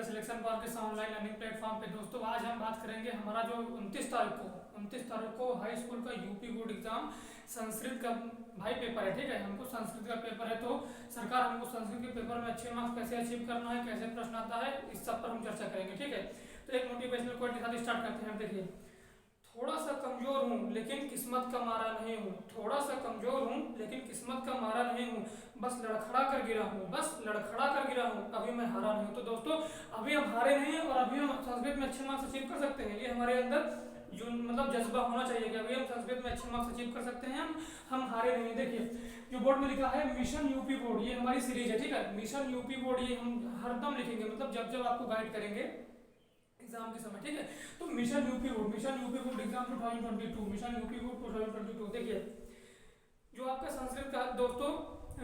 Selection park के online learning platform पे। दोस्तों आज हम बात करेंगे हमारा जो 29 तारीख को हाई स्कूल का यूपी बोर्ड एग्जाम संस्कृत का भाई पेपर है। ठीक है, हमको संस्कृत का पेपर है, तो सरकार हमको संस्कृत के पेपर में अच्छे मार्क्स कैसे अचीव करना है, कैसे प्रश्न आता है, इस सब पर हम चर्चा करेंगे। ठीक है, तो एक मोटिवेशनल कोट के साथ स्टार्ट करते हैं। देखिए, थोड़ा सा कमजोर हूँ लेकिन किस्मत का मारा नहीं हूँ, थोड़ा सा कमजोर हूँ लेकिन किस्मत का मारा नहीं हूँ, बस लड़खड़ा कर गिरा हूँ, बस लड़खड़ा कर गिरा हूँ, अभी मैं हारा नहीं हूँ। तो दोस्तों अभी हम हारे नहीं हैं और अभी हम संस्कृत में अच्छे मार्क्स अचीव कर सकते हैं। ये हमारे अंदर जो मतलब जज्बा होना चाहिए कि अभी हम संस्कृत में अच्छे मार्क्स अचीव कर सकते हैं, हम हारे नहीं हैं। देखिए जो बोर्ड में लिखा है मिशन यूपी बोर्ड, ये हमारी सीरीज है। ठीक है, मिशन यूपी बोर्ड ये हम हरदम लिखेंगे, मतलब जब जब आपको गाइड करेंगे एग्जाम के समय। ठीक है, तो mission UP board exam 2022, mission UP board 2022। देखिए जो आपका संस्कृत का दोस्तों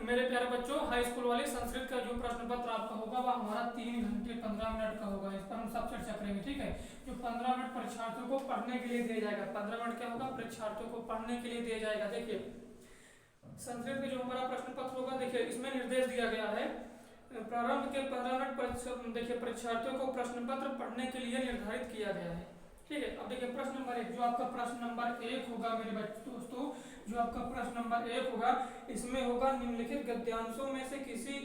मेरे प्यारे बच्चों हाई स्कूल वाले संस्कृत का जो प्रश्न पत्र आपका होगा वह हमारा 3 घंटे 15 मिनट का होगा। इस पर हम सब चर्चा करेंगे। ठीक है, जो 15 मिनट परीक्षार्थियों को पढ़ने के लिए दिया जाएगा, 15 मिनट क्या होगा परीक्षार्थियों को पढ़ने के लिए दिया जाएगा। देखिए संस्कृत में जो हमारा प्रश्न पत्र होगा, देखिए इसमें निर्देश दिया गया है प्रारंभ के 15 मिनट देखिए परीक्षार्थियों को प्रश्न पत्र पढ़ने के लिए निर्धारित किया गया है। ठीक है, अब देखिए प्रश्न नंबर 1, जो आपका प्रश्न नंबर 1 होगा मेरे बच्चों दोस्तों, जो आपका प्रश्न नंबर 1 होगा इसमें होगा निम्नलिखित गद्यांशों में से किसी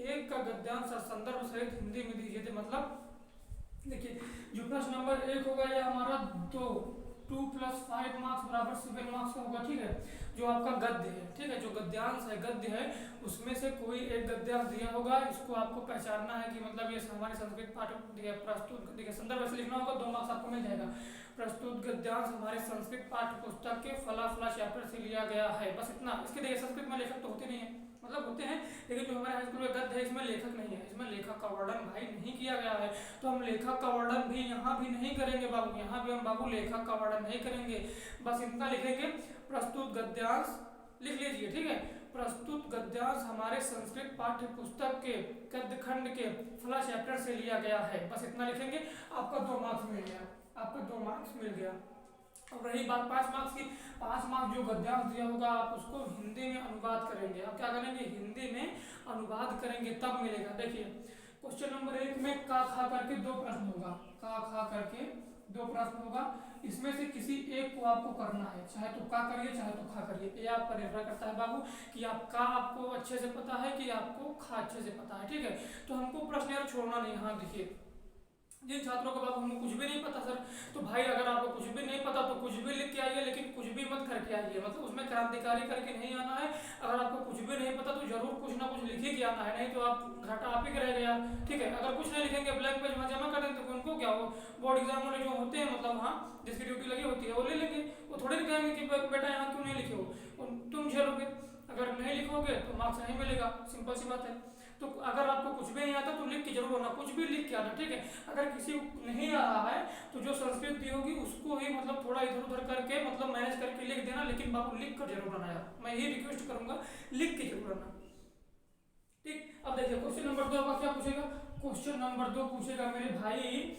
एक का गद्यांश संदर्भ सहित हिंदी में दीजिए। तो मतलब देखिए जो प्रश्न नंबर 1 होगा यह हमारा 2 + 5 मार्क्स बराबर 7 मार्क्स का होगा। ठीक है, जो आपका गद्य है, ठीक है, जो गद्यांश है गद्य है उसमें से कोई एक गद्यांश दिया होगा, इसको आपको पहचानना है कि मतलब ये हमारे संस्कृत पाठ प्रस्तुत देखिए संदर्भ से लिखना होगा, 2 मार्क्स आपको मिल जाएगा। प्रस्तुत गद्यांश हमारे संस्कृत पाठ्य पुस्तक के फला फला चैप्टर से लिया गया है, बस इतना। इसके देखिए संस्कृत में लेखक तो होते नहीं है, मतलब होते हैं लेकिन जो हमारे हाई स्कूल में गद्य है इसमें लेखक नहीं है, इसमें लेखक का वर्णन भाई नहीं किया गया है, तो हम लेखक का वर्णन भी यहाँ भी नहीं करेंगे बाबू, यहाँ भी हम बाबू लेखक का वर्णन नहीं करेंगे, बस इतना लिखेंगे प्रस्तुत गद्यांश लिख लीजिए। ठीक है, प्रस्तुत गद्यांश हमारे संस्कृत पाठ्य पुस्तक के गद्य खंड के फला चैप्टर से लिया गया है, बस इतना लिखेंगे, आपका 2 मार्क्स मिल गया, आपका 2 मार्क्स मिल गया। अब रही बात 5 मार्क्स की, 5 मार्क्स जो गद्यांश दिया होगा आप उसको हिंदी में अनुवाद करेंगे। आप क्या करेंगे, हिंदी में अनुवाद करेंगे तब मिलेगा। देखिए क्वेश्चन नंबर 1 में का खा करके 2 प्रश्न होगा, का खा करके 2 प्रश्न होगा, इसमें से किसी एक को आपको करना है, चाहे तो का करिए चाहे तो खा करिए, ये आप पर निर्भर करता है बाबू कि आप का आपको अच्छे से पता है कि आपको खा अच्छे से पता है। ठीक है, तो हमको प्रश्न यार छोड़ना नहीं। हाँ देखिए जिन छात्रों को बाबू हमको कुछ भी नहीं पता सर, तो भाई अगर आपको कुछ भी नहीं पता तो कुछ भी लिख के आइए, लेकिन कुछ भी मत करके आइए, मतलब उसमें क्रांतिकारी करके नहीं आना है। अगर आपको कुछ भी नहीं पता तो जरूर कुछ ना कुछ लिख ही के आना है, नहीं तो आप घाटा आप ही के रह गया। ठीक है, अगर कुछ नहीं लिखेंगे ब्लैंक पेज वहाँ जमा कर देंगे तो उनको क्या हो, बोर्ड एग्जाम वाले जो होते हैं मतलब वहाँ जिसकी ड्यूटी लगी होती है वो ले लेंगे, वो थोड़े लिखेंगे कि बेटा यहाँ क्यों नहीं लिखे हो, तुम झेलोगे, अगर नहीं लिखोगे तो मार्क्स नहीं मिलेगा, सिंपल सी बात है। तो अगर आपको कुछ भी नहीं आता तो लिख के जरूर होना, कुछ भी लिख के आना। ठीक है, अगर किसी को नहीं आ रहा है तो जो संस्कृत दी होगी उसको ही मतलब थोड़ा इधर उधर करके मतलब मैनेज करके लिख देना, लेकिन बाबू लिख कर जरूर आना यार, मैं यही रिक्वेस्ट करूंगा, लिख के जरूर आना। ठीक, अब देखिए क्वेश्चन नंबर 2 आपका क्या पूछेगा, क्वेश्चन नंबर 2 पूछेगा मेरे भाई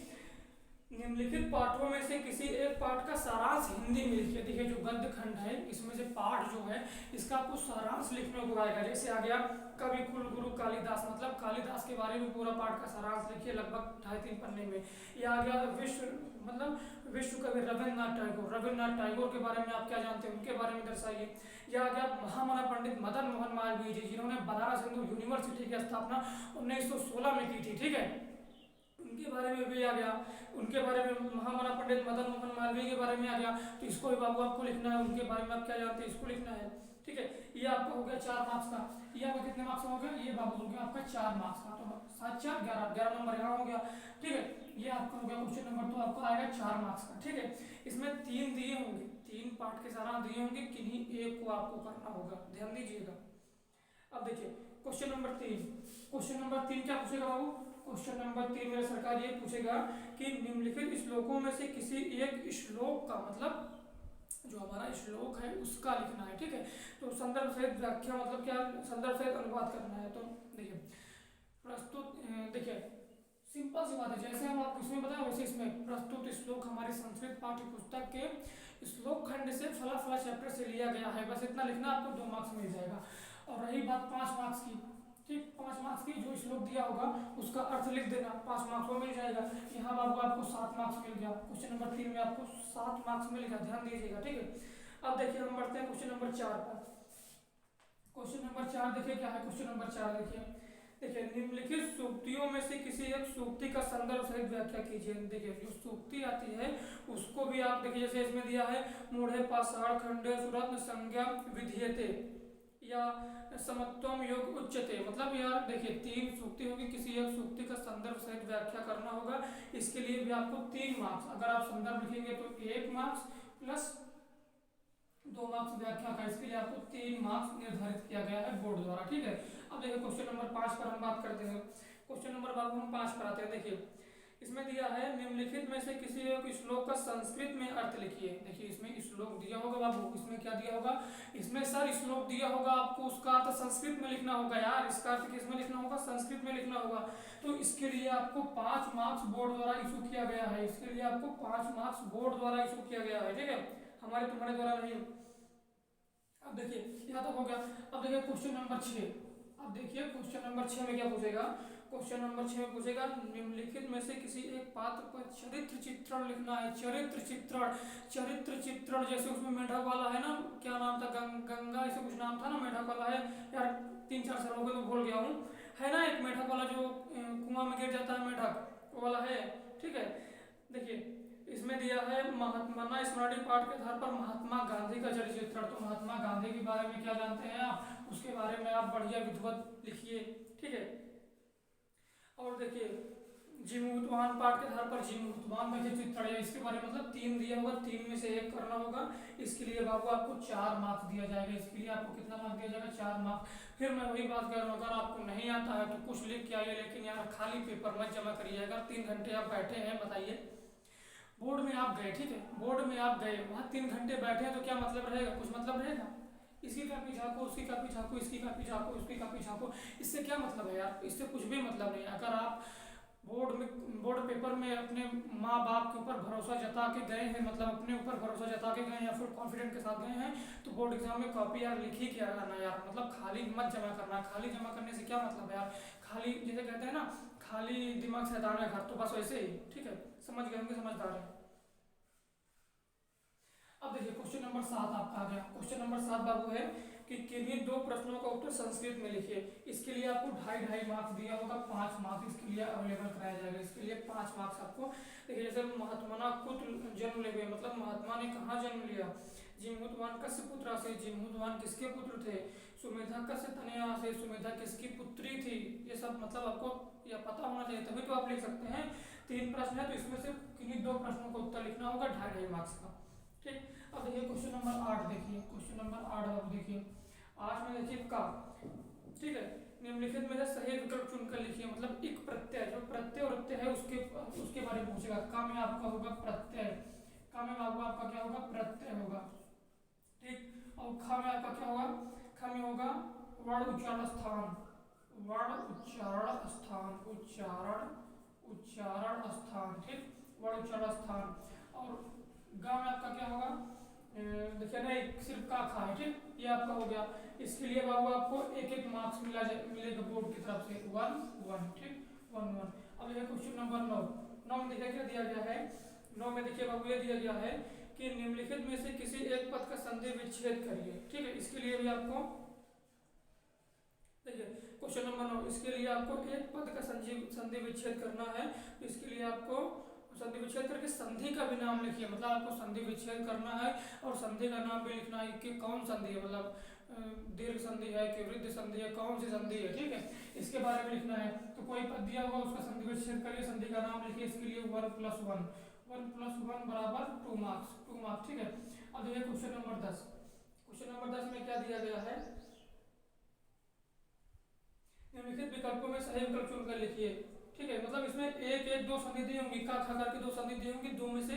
निम्नलिखित पाठों में से किसी एक पाठ का सारांश हिंदी में लिखिए। देखिए जो गद्य खंड है इसमें से पाठ जो है इसका आपको सारांश लिखने को आएगा। जैसे आ गया कवि कुलगुरु कालिदास, मतलब कालिदास के बारे में पूरा पाठ का सारांश लिखिए लगभग 2.5-3 पन्ने में। यह आ गया विश्व कवि रविन्द्रनाथ टैगोर के बारे में आप क्या जानते हैं उनके बारे में दर्शाइए। यह आ गया महामना पंडित मदन मोहन मालवीय जी जिन्होंने बनारस हिंदू यूनिवर्सिटी की स्थापना 1916 में की थी। ठीक है, उनके बारे में भी आ गया, उनके बारे में महामना पंडित मदन मोहन मालवीय के बारे में आ गया, तो इसको भी बाबू आपको लिखना है, उनके बारे में आप क्या जानते हैं इसको लिखना है। ठीक है, ये आपका हो गया 4 मार्क्स का, ये आपका कितने मार्क्स हो गया, ये बाबू हो गया आपका 4 मार्क्स का, तो 7 4 11 नंबर यहाँ हो गया। ठीक है, ये आपका हो गया क्वेश्चन नंबर 2 आपका आएगा 4 मार्क्स का। ठीक है, इसमें 3 दिए होंगे, 3 पार्ट के सारांश दिए होंगे, किन्हीं एक को आपको करना होगा, ध्यान दीजिएगा। अब देखिए क्वेश्चन नंबर 3 क्या पूछेगा बाबू, क्वेश्चन नंबर 3 मेरे सरकार ये पूछेगा कि निम्नलिखित श्लोकों में से किसी एक श्लोक का मतलब जो हमारा श्लोक है उसका लिखना है। ठीक है, तो संदर्भ सहित व्याख्या मतलब क्या, संदर्भ सहित अनुवाद करना है। तो देखिए प्रस्तुत देखिए सिंपल सी बात है, जैसे हम आपको इसमें बताएं वैसे इसमें प्रस्तुत श्लोक हमारे संस्कृत पाठ्य पुस्तक के श्लोक खंड से फला फला चैप्टर से लिया गया है, बस इतना लिखना, आपको 2 मार्क्स मिल जाएगा। और रही बात 5 मार्क्स की, ठीक, 5 मार्क्स की जो श्लोक दिया होगा उसका अर्थ लिख देना, 5 मार्क्स को मिल जाएगा। यहाँ बाबू आपको 7 मार्क्स मिल गया, क्वेश्चन नंबर 3 में आपको 7 मार्क्स मिल गया, ध्यान दीजिएगा। ठीक है, अब देखिए हम बढ़ते हैं क्वेश्चन नंबर 4 पर। क्वेश्चन नंबर 4 देखिए क्या है। क्वेश्चन नंबर 4 देखिए निम्नलिखित सूक्तियों में से किसी एक सूक्ति का संदर्भ सहित व्याख्या कीजिए। देखिए जो सूक्ति आती है उसको भी आप देखिए, जैसे इसमें दिया है मूढ़े पाषाण खंडे सुरत्न संज्ञा विधीयते या समत्वम योग उच्चते, मतलब यार देखिए 3 सूक्ति होगी, किसी एक सूक्ति का संदर्भ सहित व्याख्या करना होगा। इसके लिए भी आपको 3 मार्क्स, अगर आप संदर्भ लिखेंगे तो 1 मार्क्स प्लस 2 मार्क्स व्याख्या का, इसके लिए आपको 3 मार्क्स निर्धारित किया गया है बोर्ड द्वारा। ठीक है, अब देखिए क्वेश्चन नंबर 5 पर हम बात करते हैं। क्वेश्चन नंबर बाबू हम 5 पर आते हैं। देखिए इसमें दिया है निम्नलिखित में से किसी एक श्लोक का संस्कृत में अर्थ लिखिए। देखिए इसमें श्लोक दिया होगा बाबू, इसमें क्या दिया होगा, इसमें सर श्लोक दिया होगा, आपको उसका अर्थ संस्कृत में लिखना होगा यार। इसका अर्थ किसमें लिखना होगा, संस्कृत में लिखना होगा। तो इसके लिए आपको 5 मार्क्स बोर्ड द्वारा इशू किया गया है। इसके लिए आपको 5 मार्क्स बोर्ड द्वारा इशू किया गया है। ठीक है, हमारे तुम्हारे द्वारा नहीं। अब देखिए यहाँ तक हो गया। अब देखिए क्वेश्चन नंबर 6। अब देखिए क्वेश्चन नंबर 6 में क्या पूछेगा। क्वेश्चन नंबर 6 में पूछेगा निम्नलिखित में से किसी एक पात्र पर चरित्र चित्रण लिखना है। चरित्र चित्रण, चरित्र चित्रण जैसे उसमें मेढक वाला है ना, क्या नाम था, गंगा ऐसे कुछ नाम था ना, मेढक वाला है यार, 3-4 साल हो गए तो भूल गया हूँ, है ना एक मेढक वाला जो कुआं में गिर जाता है, मेढक वाला है। ठीक है, देखिए इसमें दिया है महात्मा स्मरणीय पाठ के आधार पर महात्मा गांधी का चरित्र चित्रण। तो महात्मा गांधी के बारे में क्या जानते हैं आप, उसके बारे में आप बढ़िया विधिवत लिखिए। ठीक है, और देखिए जीमूतवान पाठ के आधार पर जीमूतवान का चित्रण है, इसके बारे में मतलब 3 दिया होगा, 3 में से 1 करना होगा। इसके लिए बाबू आपको 4 मार्क्स दिया जाएगा। इसके लिए आपको कितना मार्क्स दिया जाएगा, 4 मार्क्स। फिर मैं वही बात कर रहा हूँ, अगर आपको नहीं आता है तो कुछ लिख के आइए, लेकिन यार खाली पेपर मत जमा करिए। अगर 3 घंटे आप बैठे हैं, बताइए बोर्ड में आप गए, ठीक है, बोर्ड में आप गए, वहाँ 3 घंटे बैठे हैं तो क्या मतलब रहेगा, कुछ मतलब रहेगा। इसकी कापी झाँको, उसकी कापी झाँको, इसकी कापी झाँको, उसकी कापी झाँको, इससे क्या मतलब है यार, इससे कुछ भी मतलब नहीं है। अगर आप बोर्ड पेपर में अपने माँ बाप के ऊपर भरोसा जता के गए हैं, मतलब अपने ऊपर भरोसा जता के गए हैं या फिर कॉन्फिडेंट के साथ गए हैं, तो बोर्ड एग्जाम में कॉपी यार लिख ही क्या करना यार, मतलब खाली मत जमा करना। खाली जमा करने से क्या मतलब है यार, खाली जैसे कहते हैं ना, खाली दिमाग शैतान का घर, तो बस वैसे ही। ठीक है, समझ गए होंगे, समझदार है। अब देखिए क्वेश्चन नंबर 7 आपका आ गया। क्वेश्चन नंबर 7 बाबू है कि किन्हीं 2 प्रश्नों का उत्तर संस्कृत में लिखिए। इसके लिए आपको 2.5 मार्क्स दिया होगा, 5 मार्क्स इसके लिए अवेलेबल कराया जाएगा। इसके लिए 5 मार्क्स आपको। देखिए जैसे महात्मा कुत्र जन्म ले गए, मतलब महात्मा ने कहाँ जन्म लिया, जिमूतवान कस्य पुत्र से, जिमूतवान किसके पुत्र थे, सुमेधा कस्य तनया से, सुमेधा किसकी पुत्री थी। ये सब मतलब आपको यह पता होना चाहिए, तभी तो आप लिख सकते हैं। 3 प्रश्न है तो इसमें से किन्हीं 2 प्रश्नों का उत्तर लिखना होगा 2.5 मार्क्स का। ठीक, अब देखिए क्वेश्चन नंबर 8 देखिए। क्वेश्चन नंबर 8 अब देखिए 8 में देखिए का, ठीक है, निम्नलिखित में से सही विकल्प चुनकर लिखिए। मतलब एक प्रत्यय, जो प्रत्यय और प्रत्यय है उसके बारे में पूछेगा। का में आपका होगा प्रत्यय, का में आपका क्या होगा, प्रत्यय होगा। ठीक, और खा में आपका क्या होगा, खा में होगा वर्ण उच्चारण स्थान, वर्ण उच्चारण स्थान, उच्चारण स्थान। ठीक, वर्ण उच्चारण स्थान। और गा में आपका क्या होगा, देखिए नहीं सिर्फ का खा है। ठीक, ये आपका हो गया। इसके लिए बाबू आपको 1-1 मार्क्स मिलेगा बोर्ड की तरफ से, 1-1। ठीक, 1-1। अब ये क्वेश्चन नंबर 9 में देखिए क्या दिया गया है। 9 में देखिए बाबू ये दिया गया है कि निम्नलिखित में से किसी एक पद का संधि विच्छेद करिए। ठीक है, इसके लिए भी आपको देखिए क्वेश्चन नंबर 9, इसके लिए आपको एक पद का संधि विच्छेद करना है। तो इसके लिए आपको संधि विच्छेद करके संधि का भी नाम लिखिए। मतलब आपको संधि विच्छेद करना है और संधि का नाम भी लिखना है कि कौन संधि है, मतलब दीर्घ संधि है कि वृद्ध संधि है, कौन सी संधि है। ठीक है, इसके बारे में लिखना है। तो कोई पद दिया होगा उसका संधि विच्छेद करिए, संधि का नाम लिखिए। इसके लिए 1+1 बराबर 2 मार्क्स। ठीक है, अब देखिए क्वेश्चन नंबर 10। क्वेश्चन नंबर 10 में क्या दिया गया है, निम्नलिखित विकल्पों में सही विकल्प चुनकर लिखिए। ठीक है, मतलब इसमें 1-1-2 संधि दी होंगी, का खा करके 2 संधि दी होंगी, 2 में से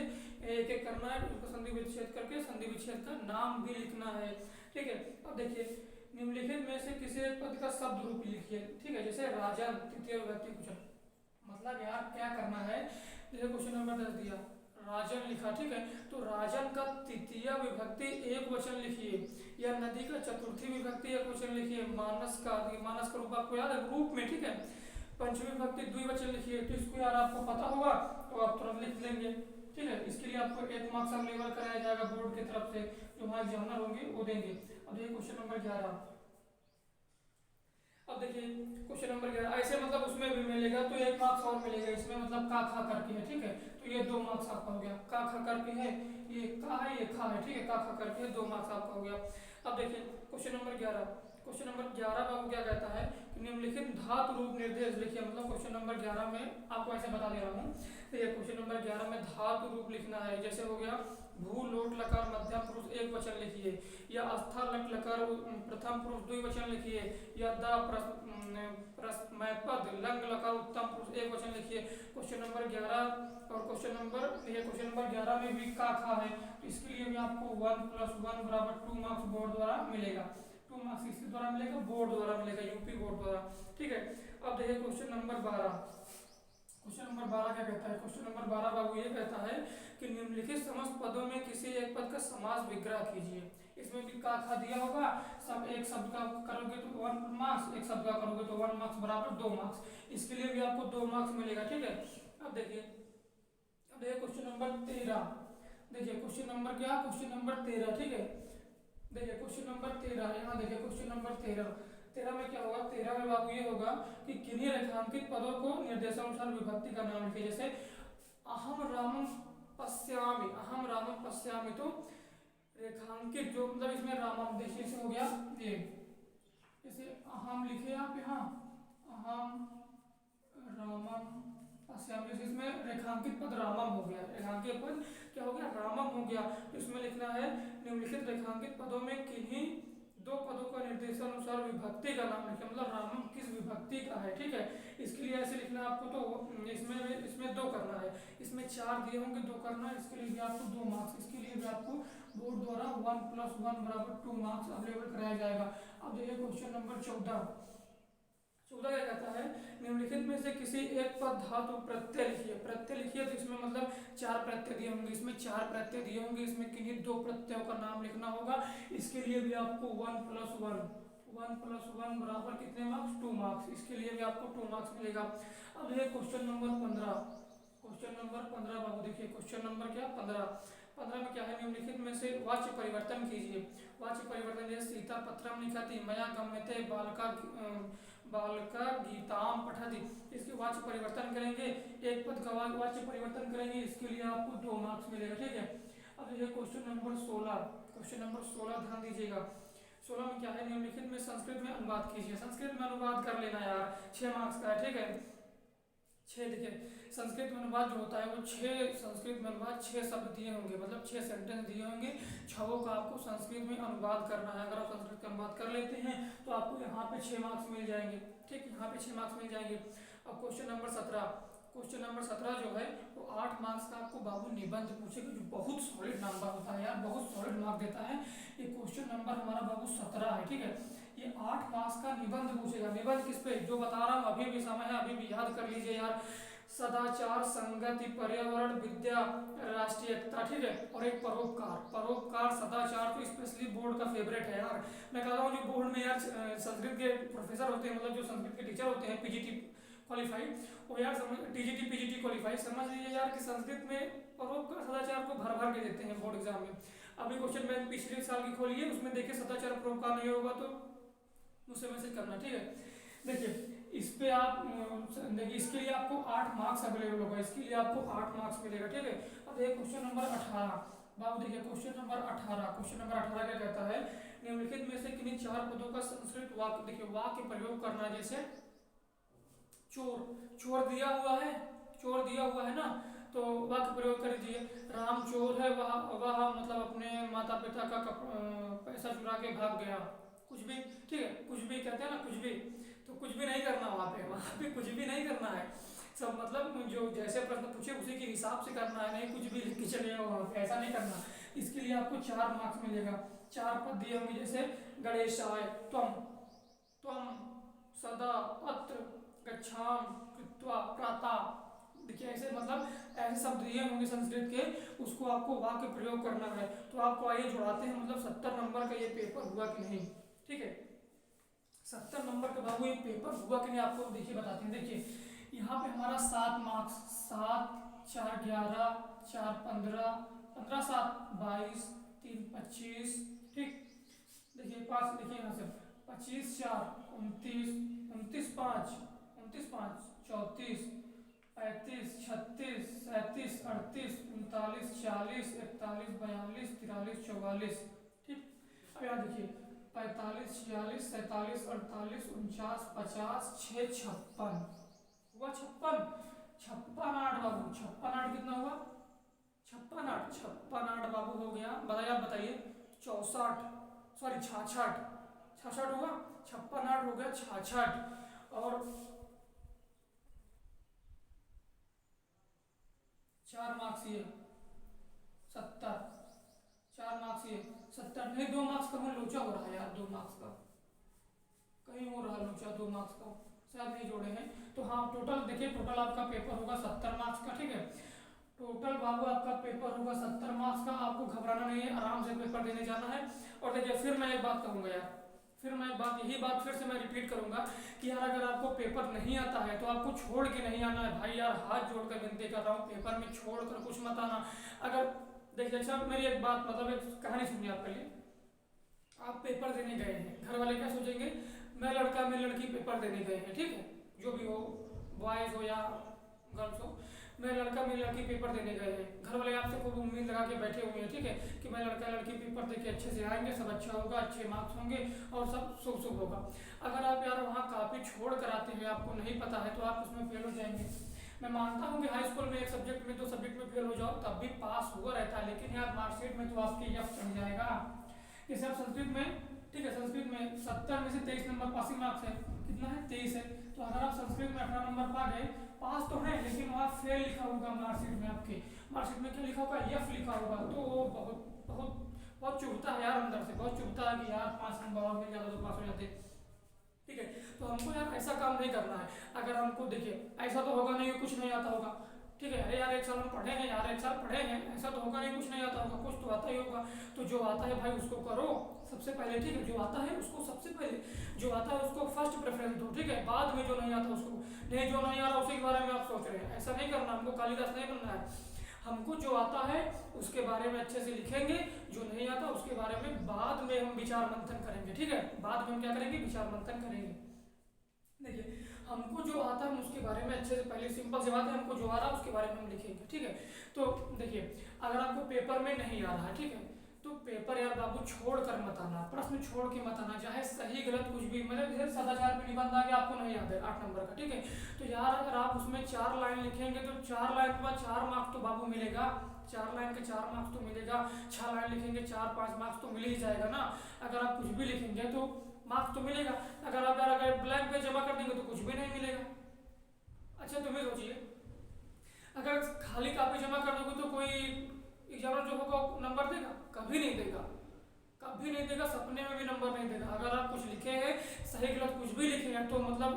1-1 करना है, उसका संधि विच्छेद करके संधि विच्छेद का नाम भी लिखना है। ठीक है, अब देखिए निम्नलिखित में से किसी एक पद का शब्द रूप लिखिए। ठीक है, जैसे राजन तृतीय व्यक्ति कुशल, मतलब यार क्या करना है। जैसे क्वेश्चन नंबर 10 दिया, राजन लिखा, ठीक है। तो राजन का तृतीय विभक्ति एक वचन लिखिए, या नदी का चतुर्थी विभक्ति एक वचन लिखिए। मानस का रूप आपको याद है रूप में, ठीक है। पंचमी विभक्ति द्विवचन लिखिए। तो इसको यार आपको पता होगा तो आप तुरंत लिख लेंगे, ठीक है। इसके लिए आपको 1 मार्क्स अवेलेबल कराया जाएगा बोर्ड की तरफ से, जो वहाँ एग्जामिनर होंगे वो देंगे। अब देखिए क्वेश्चन नंबर 11। अब देखिए क्वेश्चन नंबर 11 ऐसे मतलब उसमें भी मिलेगा तो 1 मार्क्स और मिलेगा इसमें, मतलब का खा करके है, ठीक है। तो ये 2 मार्क्स आपका हो गया। का खा करके है, ये का है, ये खा है, ठीक है। का खा करके 2 मार्क्स आपका हो गया। अब देखिए क्वेश्चन नंबर 11। क्वेश्चन नंबर 11 में वो क्या कहता है कि निम्नलिखित धातु रूप निर्देश लिखिए। मतलब क्वेश्चन नंबर 11 में आपको ऐसे बता दे रहा हूँ। तो ये क्वेश्चन नंबर 11 में धातु रूप लिखना है। जैसे हो गया भू लोट लकार मध्यम पुरुष एक वचन लिखिए, या आस्था लट लकार प्रथम पुरुष द्विवचन लिखिए, या द प्रश्नपद लंग लकार उत्तम पुरुष एक वचन लिखिए। क्वेश्चन नंबर 11 और क्वेश्चन नंबर 11 में भी का खा है, तो इसके लिए भी आपको 1 + 1 = 2 मार्क्स बोर्ड द्वारा मिलेगा। 2 मार्क्स इसके द्वारा मिलेगा, बोर्ड द्वारा मिलेगा, यूपी बोर्ड द्वारा, ठीक है। अब देखिए क्वेश्चन नंबर 12। क्वेश्चन नंबर 12 क्या कहता है? क्वेश्चन नंबर 12 बाबू ये कहता है कि निम्नलिखित समस्त पदों में किसी एक पद का समास विग्रह कीजिए। इसमें भी का खा दिया होगा, सब एक शब्द का करोगे तो 1 मार्क्स, एक शब्द का करोगे तो 1 मार्क्स बराबर 2 मार्क्स। इसके लिए भी आपको 2 मार्क्स मिलेगा, ठीक है। अब देखिए क्वेश्चन नंबर 13। देखिए क्वेश्चन नंबर क्या, क्वेश्चन नंबर 13, ठीक है। देखिए क्वेश्चन नंबर 13, यहाँ देखिए क्वेश्चन नंबर 13 में क्या होगा? 13 में बाबू ये होगा कि किन्हीं रेखांकित पदों को निर्देशानुसार विभक्ति का नाम लिखिए। जैसे अहम रामम पश्यामि, अहम रामम पश्यामि, तो रेखांकित जो मतलब इसमें रामम, देखिए इसे हो गया ये, जैसे अहम लिखे आप यहाँ, अहम रामम पश्यामि, इसमें रेखांकित पद रामम हो गया। रेखांकित पद क्या हो गया? रामम हो गया। तो इसमें लिखना है निम्नलिखित रेखांकित पदों में किन्हीं 2 पदों का निर्देशानुसार विभक्ति का नाम लिखिए। मतलब रामम किस विभक्ति का है, ठीक है। इसके लिए ऐसे लिखना है आपको। तो इसमें 2 करना है, इसमें 4 दिए होंगे, 2 करना है। इसके लिए भी आपको 2 मार्क्स, इसके लिए भी आपको बोर्ड द्वारा 1 + 1 = 2 मार्क्स अवेलेबल कराया जाएगा। अब देखिए क्वेश्चन नंबर 14 क्या कहता है? निम्नलिखित में से किसी एक पद धातु प्रत्यय लिखिए। प्रत्यय लिखिए तो इसमें मतलब 4 प्रत्यय दिए होंगे, इसमें 4 प्रत्यय दिए होंगे, इसमें किन्हीं 2 प्रत्ययों का नाम लिखना होगा। इसके लिए भी आपको 1 + 1 बराबर कितने मार्क्स? 2 मार्क्स। इसके लिए भी आपको 2 मार्क्स मिलेगा। अब ये क्वेश्चन नंबर 15। क्वेश्चन नंबर 15 बाबू देखिए, क्वेश्चन नंबर क्या 15 में क्या है? निम्नलिखित में से वाच्य परिवर्तन कीजिए। वाच्य परिवर्तन जैसे सीता पत्रम लिखति, मया गम्यते बालका गीताम पठति, इसके वाच्य परिवर्तन करेंगे, एक पद का वाच्य परिवर्तन करेंगे। इसके लिए आपको 2 मार्क्स मिलेगा, ठीक है। अब देखिए क्वेश्चन नंबर 16। क्वेश्चन नंबर 16 ध्यान दीजिएगा। 16 में क्या है? निम्नलिखित में संस्कृत में अनुवाद कीजिए। संस्कृत में अनुवाद कर लेना यार, 6 मार्क्स का है, ठीक है। 6 देखिए संस्कृत में अनुवाद जो होता है वो 6 संस्कृत में अनुवाद 6 शब्द दिए होंगे, मतलब 6 सेंटेंस दिए होंगे, 6 का आपको संस्कृत में अनुवाद करना है। अगर आप संस्कृत का अनुवाद कर लेते हैं तो आपको यहाँ पे 6 मार्क्स मिल जाएंगे, ठीक, यहाँ पे 6 मार्क्स मिल जाएंगे। अब क्वेश्चन नंबर 17। क्वेश्चन नंबर 17 जो है वो 8 मार्क्स का आपको बाबू निबंध पूछेगा, जो बहुत सॉलिड नंबर होता है यार, बहुत सॉलिड मार्क देता है। ये क्वेश्चन नंबर हमारा बाबू 17 है, ठीक है। ये 8 मार्क्स का निबंध पूछेगा। निबंध किस पे? जो बता रहा हूँ, अभी भी समय है, अभी भी याद कर लीजिए यार। सदाचार, संगति, पर्यावरण, विद्या, राष्ट्रीय एकता, ठीक है, और एक परोपकार। सदाचार तो स्पेशली बोर्ड का फेवरेट है यार। मैं कहता हूँ जो बोर्ड में यार संस्कृत के प्रोफेसर होते हैं, मतलब जो संस्कृत के टीचर होते हैं पीजीटी क्वालिफाइड, वो यार टीजीटी पीजीटी क्वालिफाइड समझ लीजिए यार कि संस्कृत में परोपकार सदाचार को भर भर के देते हैं बोर्ड एग्जाम में। अभी क्वेश्चन बैंक पिछले साल की खोलिए, उसमें देखिए सदाचार परोपकार नहीं होगा तो मुझसे मैसेज करना, ठीक है। देखिए इस पे आप देखिए, इसके लिए आपको 8 मार्क्स अवेलेबल होगा, इसके लिए आपको 8 मार्क्स मिलेगा, ठीक है। अब देखिए क्वेश्चन नंबर 18 बाबू देखिए, क्वेश्चन नंबर 18 क्या कहता है? निम्नलिखित में से किन्हीं 4 पदों का संस्कृत वाक्य, देखिए वाक्य प्रयोग करना। जैसे चोर दिया हुआ है ना, तो वाक्य प्रयोग कर दीजिए। राम चोर है, वह मतलब अपने माता पिता का पैसा चुरा के भाग गया, कुछ भी, ठीक है, कुछ भी कहते हैं ना, कुछ भी, तो कुछ भी नहीं करना वहाँ पे कुछ भी नहीं करना है। सब मतलब जो जैसे प्रश्न पूछे उसी के हिसाब से करना है, नहीं कुछ भी लिख के चले वहाँ पे, ऐसा नहीं करना। इसके लिए आपको 4 मार्क्स मिलेगा। 4 पद दिए होंगे, जैसे गणेशाय त्वम सदा अत्र गच्छाम कृत्वा प्रातः देखिए ऐसे मतलब ऐसे शब्द दिए होंगे संस्कृत के, उसको आपको वाक्य प्रयोग करना है। तो आपको आइए जुड़ाते हैं, मतलब 70 नंबर का ये पेपर हुआ कि नहीं। ठीक है, 70 नंबर का बाबू ये पेपर हुआ कि नहीं आपको देखिए बताते हैं। देखिए यहाँ पे हमारा 7 मार्क्स, 7 4 11 4 15, 15 7 22, 3 25। ठीक, देखिए 5 देखिए यहाँ से 25 4 29, 29 5 29 5 34 35 36 37 38 39 40 41 42 43 44। ठीक, अब यहाँ देखिए 45 46 47 48 49 50 6 56 हुआ 56। 56 8 बाबू, 56 8 कितना हुआ? 56 8 बाबू हो गया। बताइए, आप बताइए। 64 सॉरी 66 66 हुआ। 56 8 हो गया 66। और 4 मार्क्स ये 70, 4 मार्क्स ये 70 नहीं, 2 मार्क्स का मैं लोचा हो रहा है यार, 2 मार्क्स का कहीं हो रहा लोचा, 2 मार्क्स का शायद नहीं जोड़े हैं। तो हाँ टोटल देखिए, टोटल आपका पेपर होगा 70 मार्क्स का। ठीक है, टोटल बाबू आपका पेपर होगा 70 मार्क्स का। आपको घबराना नहीं है, आराम से पेपर देने जाना है। और देखिए फिर मैं एक बात कहूँगा यार, फिर मैं यही बात फिर से मैं रिपीट करूंगा कि यार अगर आपको पेपर नहीं आता है तो आपको छोड़ के नहीं आना है भाई। यार हाथ जोड़कर विनती कर रहा हूँ, पेपर में छोड़ कर कुछ मत आना। अगर देखिए अच्छा मेरी एक बात मतलब एक कहानी सुनिए आप पहले। आप पेपर देने गए हैं, घर वाले क्या सोचेंगे, मैं लड़का मैं लड़की पेपर देने गए हैं। ठीक है, जो भी हो, बॉयज़ हो या गर्ल्स हो, मैं लड़का मैं लड़की पेपर देने गए हैं। घर वाले आपसे खूब उम्मीद लगा के बैठे हुए हैं। ठीक है, कि मैं लड़का लड़की पेपर दे के अच्छे से आएंगे, सब अच्छा होगा, अच्छे मार्क्स होंगे और सब शुभ शुभ होगा। अगर आप यार वहाँ काफ़ी छोड़ कर आते हैं, आपको नहीं पता है, तो आप उसमें फेल हो जाएंगे। मैं मानता हूँ कि हाई स्कूल में एक सब्जेक्ट में 2 सब्जेक्ट में फेल हो जाओ तब भी पास हुआ रहता है, लेकिन यार मार्कशीट में तो आपकी यफ चढ़ जाएगा। जैसे आप संस्कृत में, ठीक है, संस्कृत में 70 में से 23 नंबर पासिंग मार्क्स है, कितना है 23 है। तो अगर आप संस्कृत में 18 नंबर पा गए, पास तो है, लेकिन वहाँ फेल लिखा होगा मार्कशीट में, आपके मार्कशीट में क्या लिखा होगा, यफ लिखा होगा। तो वो बहुत बहुत बहुत चुभता है यार, अंदर से बहुत चुभता है कि यार 5 नंबर और मिल जाता तो पास हो जाते। ठीक है, तो हमको यार ऐसा काम नहीं करना है। अगर हमको देखिए ऐसा तो होगा नहीं कुछ नहीं आता होगा। ठीक है, अरे यार 1 साल हम पढ़े हैं यार, 1 साल पढ़े हैं, ऐसा तो होगा नहीं कुछ नहीं आता होगा, कुछ तो आता ही होगा। तो जो आता है भाई उसको करो सबसे पहले। ठीक है, जो आता है उसको सबसे पहले, जो आता है उसको फर्स्ट प्रेफरेंस दो। ठीक है, बाद में जो नहीं आता उसको नहीं, जो नहीं आ रहा उसी के बारे में आप सोच रहे हैं, ऐसा नहीं करना। हमको कालिदास नहीं बनना है। हमको जो आता है उसके बारे में अच्छे से लिखेंगे, जो नहीं आता उसके बारे में बाद में हम विचार मंथन करेंगे। ठीक है, बाद में हम क्या करेंगे, विचार मंथन करेंगे। देखिए हमको जो आता है हम उसके बारे में अच्छे से, पहले सिंपल सी बात है, हमको जो आ रहा है उसके बारे में हम लिखेंगे। ठीक है, तो देखिए अगर आपको पेपर में नहीं आ रहा है, ठीक है, तो पेपर यार बाबू छोड़ कर मत आना, प्रश्न छोड़ के मत आना, चाहे सही गलत कुछ भी। मतलब जैसे सदाचार पे निबंध आ गया, आपको नहीं याद है 8 नंबर का। ठीक है, तो यार अगर आप उसमें 4 लाइन लिखेंगे तो 4 लाइन के बाद 4 मार्क्स तो बाबू मिलेगा। 4 लाइन के 4 मार्क्स तो मिलेगा। 6 लाइन लिखेंगे 4 5 मार्क्स तो मिल ही जाएगा ना। अगर आप कुछ भी लिखेंगे तो मार्क्स तो मिलेगा। अगर आप यार अगर ब्लैंक पे जमा कर देंगे तो कुछ भी नहीं मिलेगा। अच्छा तुम ही सोचिए, अगर खाली कापी जमा कर दोगे तो कोई एग्जामिनर जो होगा नंबर देगा? कभी नहीं देगा, कभी नहीं देगा, सपने में भी नंबर नहीं देगा। अगर आप कुछ लिखे हैं, सही गलत कुछ भी लिखे हैं, तो मतलब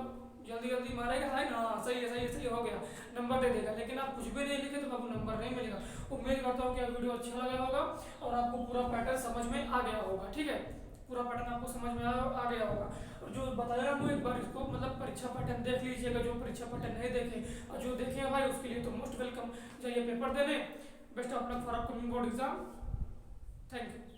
जल्दी जल्दी मारेगा, है ना, सही है सही है सही हो गया, नंबर दे देगा। लेकिन आप कुछ भी नहीं लिखे तो आपको नंबर नहीं मिलेगा। उम्मीद करता हूँ कि यह वीडियो अच्छा लगा होगा और आपको पूरा पैटर्न समझ में आ गया होगा। ठीक है, पूरा पैटर्न आपको समझ में आ गया होगा। और जो बताया हूँ एक बार इसको मतलब परीक्षा पैटर्न देख लीजिएगा, जो परीक्षा पैटर्न नहीं देखे और जो देखे हैं भाई उसके लिए तो मोस्ट वेलकम। जाइए पेपर देने। Best of luck for upcoming board exam. Thank you.